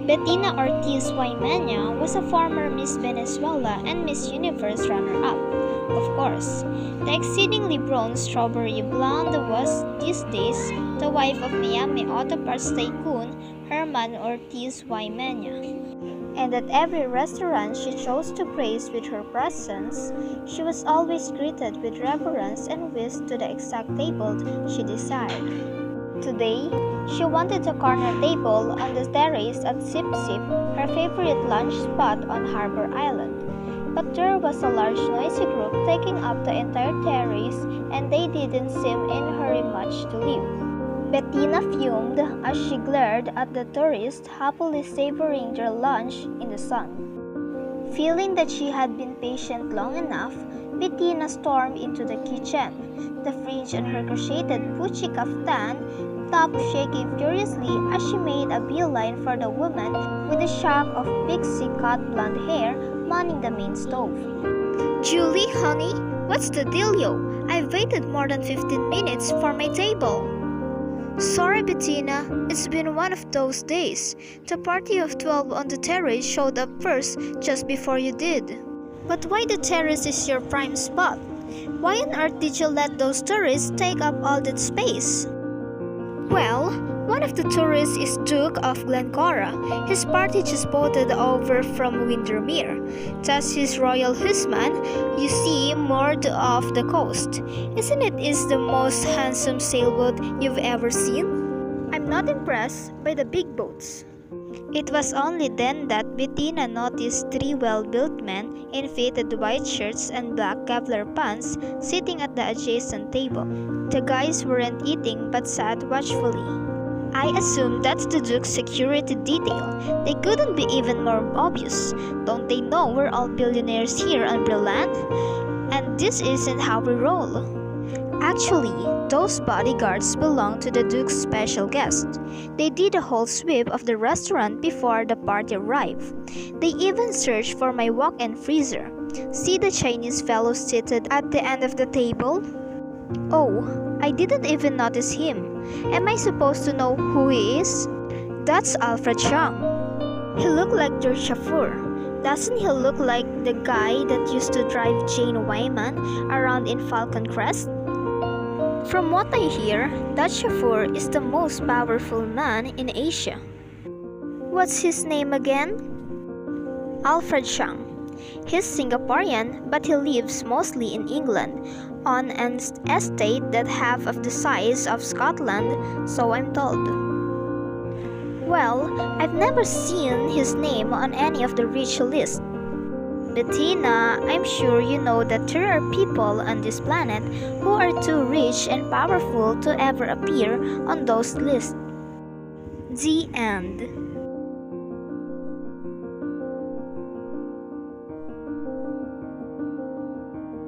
Bettina Ortiz Waimena was a former Miss Venezuela and Miss Universe runner-up. Of course, the exceedingly bronze strawberry blonde was, these days, the wife of Miami auto parts tycoon Herman Ortiz Waimena. And at every restaurant she chose to grace with her presence, she was always greeted with reverence and whisked to the exact table she desired. Today, she wanted a corner table on the terrace at Sip Sip, her favorite lunch spot on Harbor Island. But there was a large noisy group taking up the entire terrace and they didn't seem in a hurry much to leave. Bettina fumed as she glared at the tourists happily savoring their lunch in the sun. Feeling that she had been patient long enough, Bettina stormed into the kitchen, the fringe on her crocheted Pucci kaftan top shaking furiously as she made a beeline for the woman with a shock of pixie cut blonde hair manning the main stove. "Julie, honey, what's the dealio? I've waited more than 15 minutes for my table." "Sorry, Bettina, it's been one of those days. The party of 12 on the terrace showed up first just before you did." "But why the terrace is your prime spot? Why on earth did you let those tourists take up all that space?" "Well, one of the tourists is Duke of Glencora. His party just boated over from Windermere. That's his royal husband, you see, moored off the coast. Isn't it is the most handsome sailboat you've ever seen?" "I'm not impressed by the big boats." It was only then that Bettina noticed three well-built men in faded white shirts and black Kevlar pants sitting at the adjacent table. The guys weren't eating but sat watchfully. "I assume that's the Duke's security detail. They couldn't be even more obvious. Don't they know we're all billionaires here on Brilland? And this isn't how we roll." Actually, those bodyguards belonged to the Duke's special guest. They did a whole sweep of the restaurant before the party arrived. They even searched for my walk-in freezer. "See the Chinese fellow seated at the end of the table? Oh, I didn't even notice him. Am I supposed to know who he is? That's Alfred Chang. He looked like their chauffeur. Doesn't he look like the guy that used to drive Jane Wyman around in Falcon Crest? From what I hear, that chauffeur is the most powerful man in Asia." "What's his name again?" "Alfred Chang. He's Singaporean, but he lives mostly in England, on an estate that's half of the size of Scotland, so I'm told." "Well, I've never seen his name on any of the rich lists." "Bettina, I'm sure you know that there are people on this planet who are too rich and powerful to ever appear on those lists." The end.